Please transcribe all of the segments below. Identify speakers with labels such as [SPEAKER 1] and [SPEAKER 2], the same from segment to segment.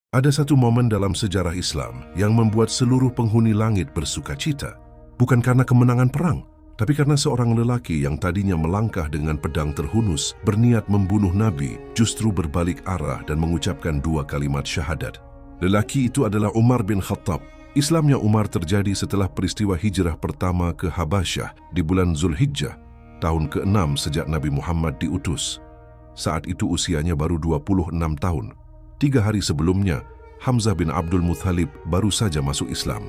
[SPEAKER 1] Ada satu momen dalam sejarah Islam yang membuat seluruh penghuni langit bersukacita. Bukan karena kemenangan perang, tapi karena seorang lelaki yang tadinya melangkah dengan pedang terhunus, berniat membunuh Nabi, justru berbalik arah dan mengucapkan 2 kalimat syahadat. Lelaki itu adalah Umar bin Khattab. Islamnya Umar terjadi setelah peristiwa hijrah pertama ke Habasyah di bulan Zulhijjah, tahun ke-6 sejak Nabi Muhammad diutus. Saat itu usianya baru 26 tahun. 3 hari sebelumnya, Hamzah bin Abdul Muthalib baru saja masuk Islam.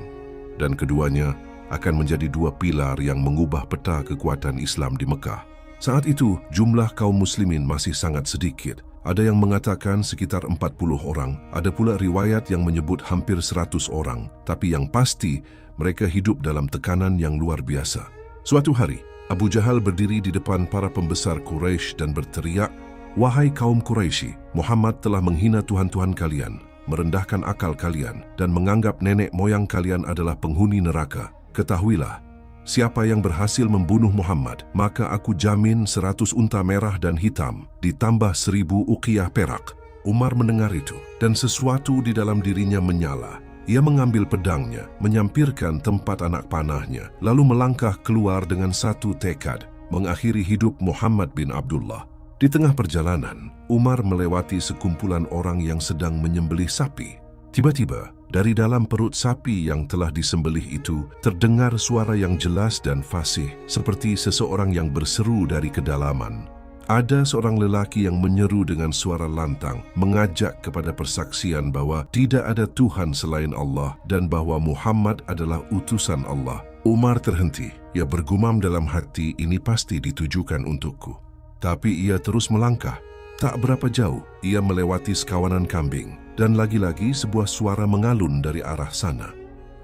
[SPEAKER 1] Dan keduanya akan menjadi 2 pilar yang mengubah peta kekuatan Islam di Mekah. Saat itu, jumlah kaum muslimin masih sangat sedikit. Ada yang mengatakan sekitar 40 orang, ada pula riwayat yang menyebut hampir 100 orang. Tapi yang pasti, mereka hidup dalam tekanan yang luar biasa. Suatu hari, Abu Jahal berdiri di depan para pembesar Quraisy dan berteriak, "Wahai kaum Quraisy, Muhammad telah menghina Tuhan-Tuhan kalian, merendahkan akal kalian, dan menganggap nenek moyang kalian adalah penghuni neraka. Ketahuilah, siapa yang berhasil membunuh Muhammad, maka aku jamin 100 unta merah dan hitam, ditambah 1000 uqiyah perak." Umar mendengar itu, dan sesuatu di dalam dirinya menyala. Ia mengambil pedangnya, menyampirkan tempat anak panahnya, lalu melangkah keluar dengan satu tekad, mengakhiri hidup Muhammad bin Abdullah. Di tengah perjalanan, Umar melewati sekumpulan orang yang sedang menyembelih sapi. Tiba-tiba, dari dalam perut sapi yang telah disembelih itu, terdengar suara yang jelas dan fasih, seperti seseorang yang berseru dari kedalaman. Ada seorang lelaki yang menyeru dengan suara lantang, mengajak kepada persaksian bahwa tidak ada Tuhan selain Allah dan bahwa Muhammad adalah utusan Allah. Umar terhenti. Ia bergumam dalam hati, ini pasti ditujukan untukku. Tapi ia terus melangkah. Tak berapa jauh, ia melewati sekawanan kambing, dan lagi-lagi sebuah suara mengalun dari arah sana.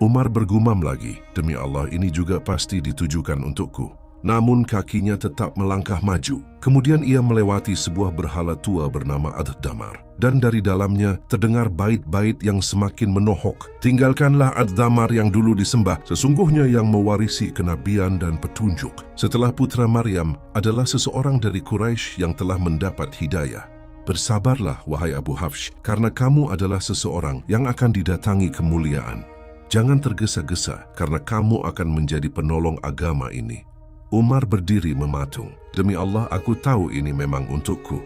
[SPEAKER 1] Umar bergumam lagi, demi Allah ini juga pasti ditujukan untukku. Namun kakinya tetap melangkah maju. Kemudian ia melewati sebuah berhala tua bernama Ad-Damar. Dan dari dalamnya terdengar bait-bait yang semakin menohok. "Tinggalkanlah Ad-Damar yang dulu disembah, sesungguhnya yang mewarisi kenabian dan petunjuk. Setelah putra Maryam adalah seseorang dari Quraisy yang telah mendapat hidayah. Bersabarlah, wahai Abu Hafsh, karena kamu adalah seseorang yang akan didatangi kemuliaan. Jangan tergesa-gesa, karena kamu akan menjadi penolong agama ini." Umar berdiri mematung. "Demi Allah, aku tahu ini memang untukku."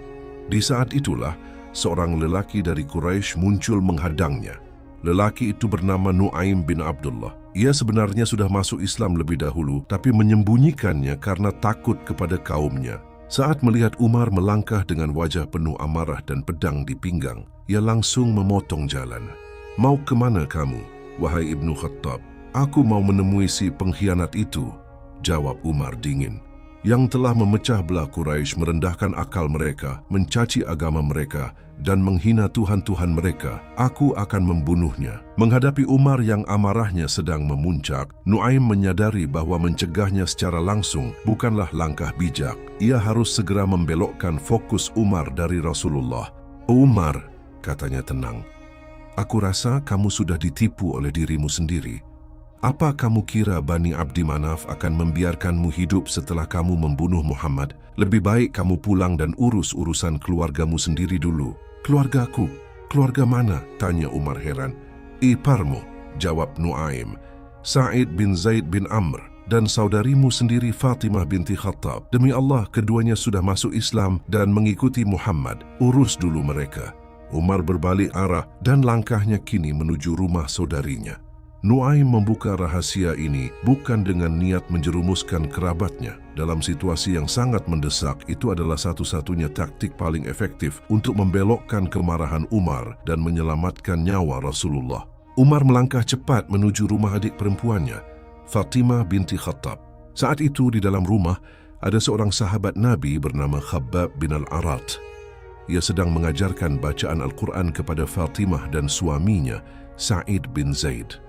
[SPEAKER 1] Di saat itulah, seorang lelaki dari Quraisy muncul menghadangnya. Lelaki itu bernama Nu'aim bin Abdullah. Ia sebenarnya sudah masuk Islam lebih dahulu, tapi menyembunyikannya karena takut kepada kaumnya. Saat melihat Umar melangkah dengan wajah penuh amarah dan pedang di pinggang, ia langsung memotong jalan. "Mau kemana kamu, wahai Ibnu Khattab?" "Aku mau menemui si pengkhianat itu," jawab Umar dingin, "yang telah memecah belah Quraisy, merendahkan akal mereka, mencaci agama mereka, dan menghina Tuhan-Tuhan mereka. Aku akan membunuhnya." Menghadapi Umar yang amarahnya sedang memuncak, Nu'aim menyadari bahwa mencegahnya secara langsung bukanlah langkah bijak. Ia harus segera membelokkan fokus Umar dari Rasulullah. "Umar," katanya tenang, "aku rasa kamu sudah ditipu oleh dirimu sendiri. Apa kamu kira Bani Abdi Manaf akan membiarkanmu hidup setelah kamu membunuh Muhammad? Lebih baik kamu pulang dan urus urusan keluargamu sendiri dulu." "Keluargaku? Keluarga mana?" tanya Umar heran. "Iparmu," jawab Nu'aim, "Sa'id bin Zaid bin Amr, dan saudarimu sendiri Fatimah binti Khattab. Demi Allah, keduanya sudah masuk Islam dan mengikuti Muhammad. Urus dulu mereka." Umar berbalik arah dan langkahnya kini menuju rumah saudarinya. Nu'aim membuka rahasia ini bukan dengan niat menjerumuskan kerabatnya. Dalam situasi yang sangat mendesak, itu adalah satu-satunya taktik paling efektif untuk membelokkan kemarahan Umar dan menyelamatkan nyawa Rasulullah. Umar melangkah cepat menuju rumah adik perempuannya, Fatimah binti Khattab. Saat itu di dalam rumah ada seorang sahabat Nabi bernama Khabbab bin Al-Arat. Ia sedang mengajarkan bacaan Al-Quran kepada Fatimah dan suaminya, Sa'id bin Zaid.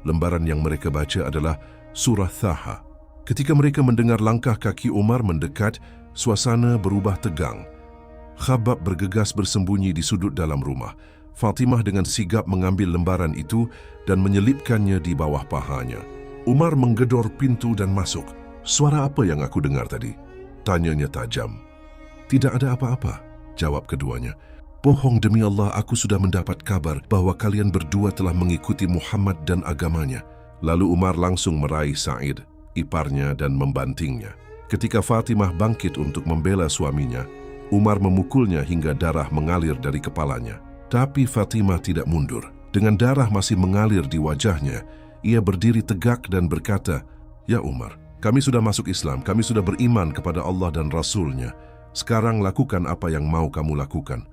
[SPEAKER 1] Lembaran yang mereka baca adalah Surah Thaha. Ketika mereka mendengar langkah kaki Umar mendekat, suasana berubah tegang. Khabbab bergegas bersembunyi di sudut dalam rumah. Fatimah dengan sigap mengambil lembaran itu dan menyelipkannya di bawah pahanya. Umar menggedor pintu dan masuk. "Suara apa yang aku dengar tadi?" tanyanya tajam. "Tidak ada apa-apa," jawab keduanya. Bohong demi Allah, aku sudah mendapat kabar bahwa kalian berdua telah mengikuti Muhammad dan agamanya. Lalu Umar langsung meraih Sa'id, iparnya, dan membantingnya. Ketika Fatimah bangkit untuk membela suaminya, Umar memukulnya hingga darah mengalir dari kepalanya. Tapi Fatimah tidak mundur. Dengan darah masih mengalir di wajahnya, ia berdiri tegak dan berkata, "Ya Umar, kami sudah masuk Islam, kami sudah beriman kepada Allah dan Rasul-Nya. Sekarang lakukan apa yang mau kamu lakukan."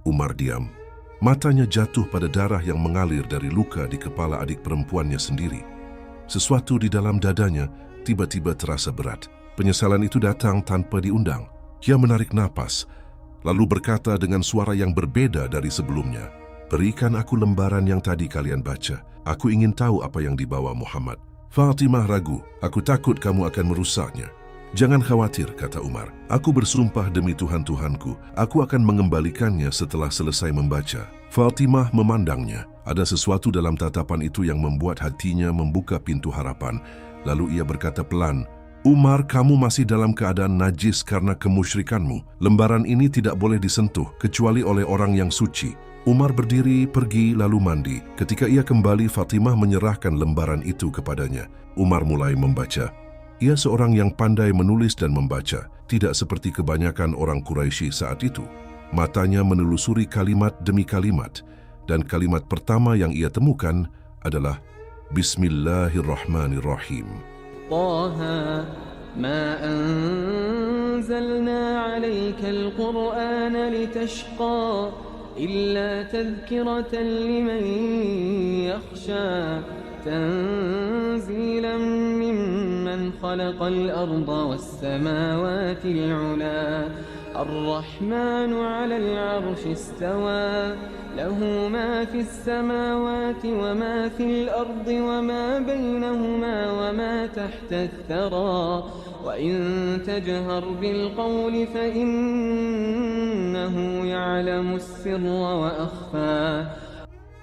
[SPEAKER 1] Umar diam. Matanya jatuh pada darah yang mengalir dari luka di kepala adik perempuannya sendiri. Sesuatu di dalam dadanya tiba-tiba terasa berat. Penyesalan itu datang tanpa diundang. Ia menarik napas, lalu berkata dengan suara yang berbeda dari sebelumnya, "Berikan aku lembaran yang tadi kalian baca. Aku ingin tahu apa yang dibawa Muhammad." Fatimah ragu, "Aku takut kamu akan merusaknya." "Jangan khawatir," kata Umar. "Aku bersumpah demi Tuhan-Tuhanku, aku akan mengembalikannya setelah selesai membaca." Fatimah memandangnya. Ada sesuatu dalam tatapan itu yang membuat hatinya membuka pintu harapan. Lalu ia berkata pelan, "Umar, kamu masih dalam keadaan najis karena kemusyrikanmu. Lembaran ini tidak boleh disentuh kecuali oleh orang yang suci." Umar berdiri, pergi, lalu mandi. Ketika ia kembali, Fatimah menyerahkan lembaran itu kepadanya. Umar mulai membaca. Ia seorang yang pandai menulis dan membaca, tidak seperti kebanyakan orang Quraisy saat itu. Matanya menelusuri kalimat demi kalimat, dan kalimat pertama yang ia temukan adalah Bismillahirrahmanirrahim.
[SPEAKER 2] Taha, ma anzalna 'alaikal Qur'ana litashqa illa tadhkiratan liman yakhsha. تنزيلا ممن خلق الأرض والسماوات العلا الرحمن على العرش استوى له ما في السماوات وما في الأرض وما بينهما وما تحت الثرى وإن تجهر بالقول فإنه يعلم السر وأخفى.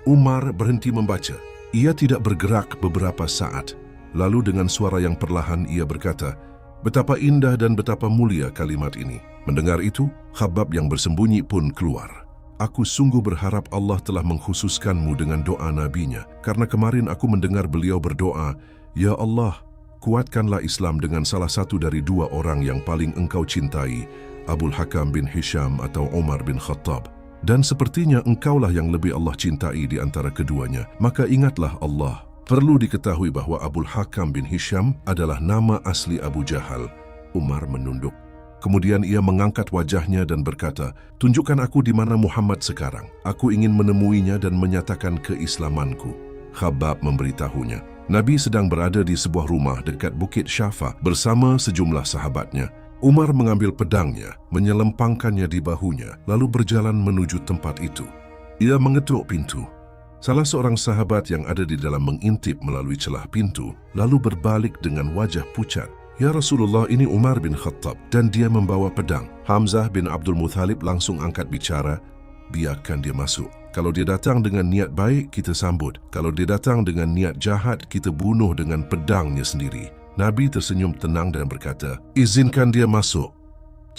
[SPEAKER 1] Umar berhenti membaca. Ia tidak bergerak beberapa saat. Lalu dengan suara yang perlahan ia berkata, "Betapa indah dan betapa mulia kalimat ini." Mendengar itu, Khabbab yang bersembunyi pun keluar. "Aku sungguh berharap Allah telah mengkhususkanmu dengan doa nabinya, karena kemarin aku mendengar beliau berdoa, 'Ya Allah, kuatkanlah Islam dengan salah satu dari dua orang yang paling engkau cintai, Abul Hakam bin Hisham atau Umar bin Khattab. Dan sepertinya engkaulah yang lebih Allah cintai di antara keduanya. Maka ingatlah Allah." Perlu diketahui bahwa Abul Hakam bin Hisham adalah nama asli Abu Jahal. Umar menunduk. Kemudian ia mengangkat wajahnya dan berkata, "Tunjukkan aku di mana Muhammad sekarang. Aku ingin menemuinya dan menyatakan keislamanku." Khabbab memberitahunya. Nabi sedang berada di sebuah rumah dekat Bukit Syafa bersama sejumlah sahabatnya. Umar mengambil pedangnya, menyelempangkannya di bahunya, lalu berjalan menuju tempat itu. Ia mengetuk pintu. Salah seorang sahabat yang ada di dalam mengintip melalui celah pintu, lalu berbalik dengan wajah pucat. "Ya Rasulullah, ini Umar bin Khattab dan dia membawa pedang." Hamzah bin Abdul Muthalib langsung angkat bicara, "Biarkan dia masuk. Kalau dia datang dengan niat baik, kita sambut. Kalau dia datang dengan niat jahat, kita bunuh dengan pedangnya sendiri." Nabi tersenyum tenang dan berkata, "Izinkan dia masuk.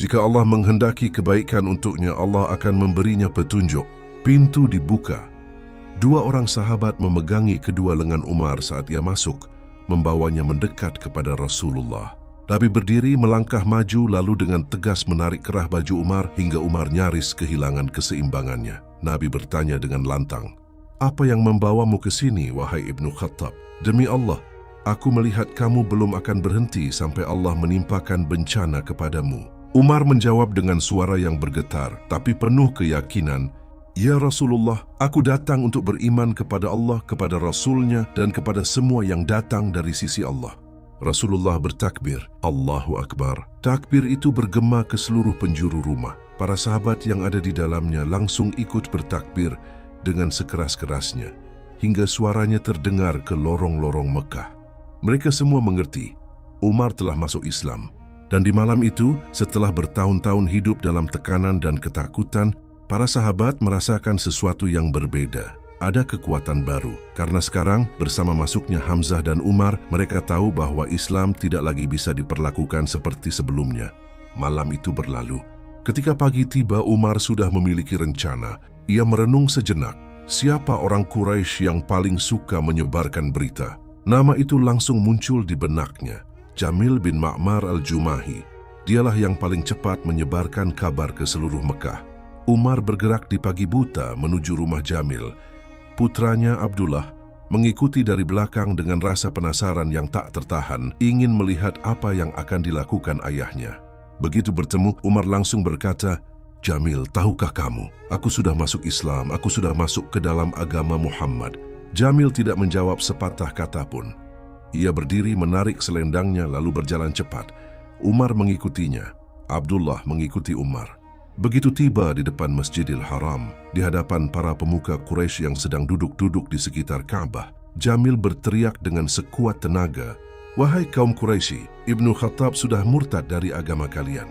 [SPEAKER 1] Jika Allah menghendaki kebaikan untuknya, Allah akan memberinya petunjuk." Pintu dibuka. Dua orang sahabat memegangi kedua lengan Umar saat ia masuk, membawanya mendekat kepada Rasulullah. Nabi berdiri melangkah maju lalu dengan tegas menarik kerah baju Umar hingga Umar nyaris kehilangan keseimbangannya. Nabi bertanya dengan lantang, "Apa yang membawamu ke sini, wahai Ibnu Khattab?" "Demi Allah, aku melihat kamu belum akan berhenti sampai Allah menimpakan bencana kepadamu." Umar menjawab dengan suara yang bergetar, tapi penuh keyakinan, "Ya Rasulullah, aku datang untuk beriman kepada Allah, kepada Rasul-Nya, dan kepada semua yang datang dari sisi Allah." Rasulullah bertakbir, "Allahu Akbar." Takbir itu bergema ke seluruh penjuru rumah. Para sahabat yang ada di dalamnya langsung ikut bertakbir dengan sekeras-kerasnya, hingga suaranya terdengar ke lorong-lorong Mekah. Mereka semua mengerti, Umar telah masuk Islam. Dan di malam itu, setelah bertahun-tahun hidup dalam tekanan dan ketakutan, para sahabat merasakan sesuatu yang berbeda. Ada kekuatan baru, karena sekarang bersama masuknya Hamzah dan Umar, mereka tahu bahwa Islam tidak lagi bisa diperlakukan seperti sebelumnya. Malam itu berlalu. Ketika pagi tiba, Umar sudah memiliki rencana. Ia merenung sejenak. Siapa orang Quraisy yang paling suka menyebarkan berita? Nama itu langsung muncul di benaknya. Jamil bin Ma'mar al-Jumahi. Dialah yang paling cepat menyebarkan kabar ke seluruh Mekah. Umar bergerak di pagi buta menuju rumah Jamil. Putranya Abdullah mengikuti dari belakang dengan rasa penasaran yang tak tertahan, ingin melihat apa yang akan dilakukan ayahnya. Begitu bertemu, Umar langsung berkata, "Jamil, tahukah kamu, aku sudah masuk Islam, aku sudah masuk ke dalam agama Muhammad." Jamil tidak menjawab sepatah kata pun. Ia berdiri menarik selendangnya lalu berjalan cepat. Umar mengikutinya. Abdullah mengikuti Umar. Begitu tiba di depan Masjidil Haram, di hadapan para pemuka Quraisy yang sedang duduk-duduk di sekitar Ka'bah, Jamil berteriak dengan sekuat tenaga, "Wahai kaum Quraisy, Ibnu Khattab sudah murtad dari agama kalian."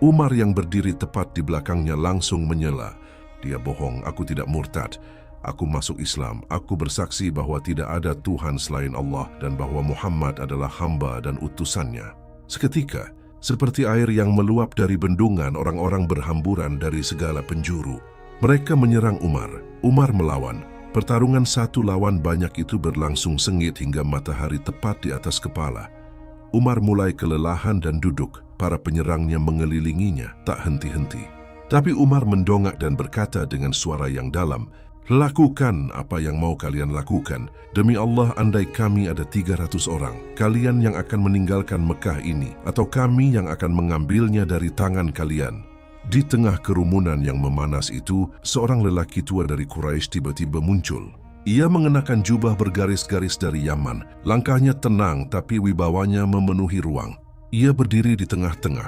[SPEAKER 1] Umar yang berdiri tepat di belakangnya langsung menyela, "Dia bohong, aku tidak murtad. Aku masuk Islam. Aku bersaksi bahwa tidak ada Tuhan selain Allah dan bahwa Muhammad adalah hamba dan utusannya." Seketika, seperti air yang meluap dari bendungan, orang-orang berhamburan dari segala penjuru. Mereka menyerang Umar. Umar melawan. Pertarungan satu lawan banyak itu berlangsung sengit hingga matahari tepat di atas kepala. Umar mulai kelelahan dan duduk. Para penyerangnya mengelilinginya, tak henti-henti. Tapi Umar mendongak dan berkata dengan suara yang dalam, "Lakukan apa yang mau kalian lakukan. Demi Allah, andai kami ada 300 orang, kalian yang akan meninggalkan Mekah ini, atau kami yang akan mengambilnya dari tangan kalian." Di tengah kerumunan yang memanas itu, seorang lelaki tua dari Quraisy tiba-tiba muncul. Ia mengenakan jubah bergaris-garis dari Yaman. Langkahnya tenang, tapi wibawanya memenuhi ruang. Ia berdiri di tengah-tengah,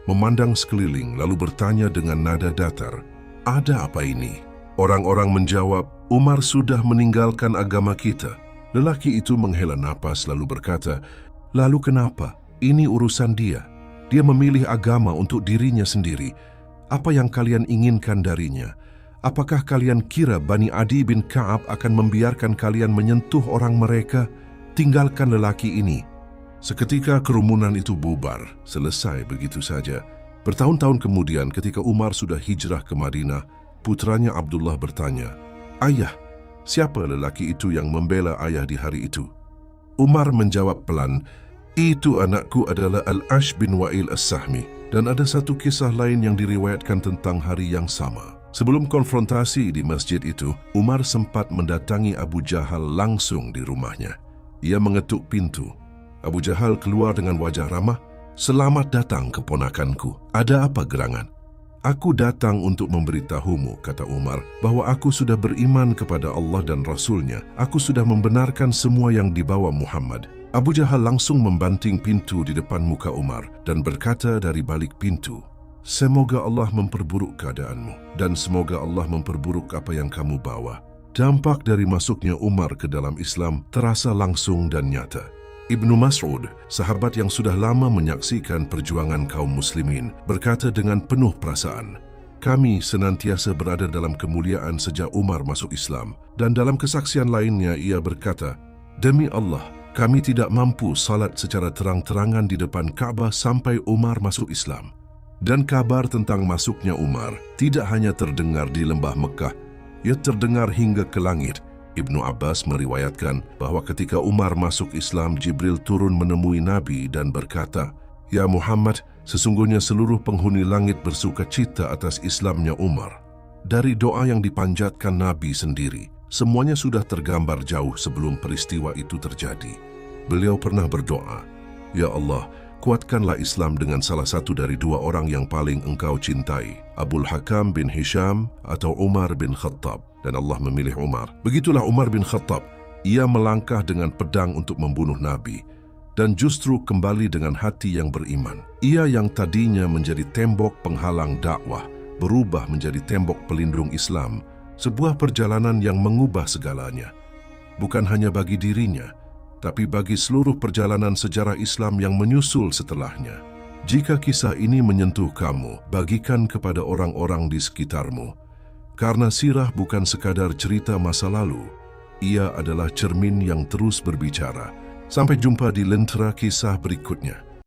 [SPEAKER 1] memandang sekeliling, lalu bertanya dengan nada datar, "Ada apa ini?" Orang-orang menjawab, "Umar sudah meninggalkan agama kita." Lelaki itu menghela napas lalu berkata, "Lalu kenapa? Ini urusan dia. Dia memilih agama untuk dirinya sendiri. Apa yang kalian inginkan darinya? Apakah kalian kira Bani Adi bin Ka'ab akan membiarkan kalian menyentuh orang mereka? Tinggalkan lelaki ini." Seketika kerumunan itu bubar, selesai begitu saja. Bertahun-tahun kemudian ketika Umar sudah hijrah ke Madinah, putranya Abdullah bertanya, "Ayah, siapa lelaki itu yang membela ayah di hari itu?" Umar menjawab pelan, "Itu anakku adalah Al-Ash bin Wa'il As-Sahmi." Dan ada satu kisah lain yang diriwayatkan tentang hari yang sama. Sebelum konfrontasi di masjid itu, Umar sempat mendatangi Abu Jahal langsung di rumahnya. Ia mengetuk pintu. Abu Jahal keluar dengan wajah ramah, "Selamat datang keponakanku. Ada apa gerangan?" "Aku datang untuk memberitahumu," kata Umar, "bahwa aku sudah beriman kepada Allah dan Rasul-Nya. Aku sudah membenarkan semua yang dibawa Muhammad." Abu Jahal langsung membanting pintu di depan muka Umar dan berkata dari balik pintu, "Semoga Allah memperburuk keadaanmu dan semoga Allah memperburuk apa yang kamu bawa." Dampak dari masuknya Umar ke dalam Islam terasa langsung dan nyata. Ibnu Mas'ud, sahabat yang sudah lama menyaksikan perjuangan kaum muslimin, berkata dengan penuh perasaan, "Kami senantiasa berada dalam kemuliaan sejak Umar masuk Islam." Dan dalam kesaksian lainnya ia berkata, "Demi Allah, kami tidak mampu salat secara terang-terangan di depan Ka'bah sampai Umar masuk Islam." Dan kabar tentang masuknya Umar tidak hanya terdengar di lembah Mekah, ia terdengar hingga ke langit. Ibnu Abbas meriwayatkan bahwa ketika Umar masuk Islam, Jibril turun menemui Nabi dan berkata, "Ya Muhammad, sesungguhnya seluruh penghuni langit bersuka cita atas Islamnya Umar." Dari doa yang dipanjatkan Nabi sendiri, semuanya sudah tergambar jauh sebelum peristiwa itu terjadi. Beliau pernah berdoa, "Ya Allah, kuatkanlah Islam dengan salah satu dari dua orang yang paling engkau cintai, Abul Hakam bin Hisham atau Umar bin Khattab." Dan Allah memilih Umar. Begitulah Umar bin Khattab. Ia melangkah dengan pedang untuk membunuh Nabi dan justru kembali dengan hati yang beriman. Ia yang tadinya menjadi tembok penghalang dakwah berubah menjadi tembok pelindung Islam. Sebuah perjalanan yang mengubah segalanya. Bukan hanya bagi dirinya, tapi bagi seluruh perjalanan sejarah Islam yang menyusul setelahnya. Jika kisah ini menyentuh kamu, bagikan kepada orang-orang di sekitarmu. Karena sirah bukan sekadar cerita masa lalu, ia adalah cermin yang terus berbicara. Sampai jumpa di Lentera Kisah berikutnya.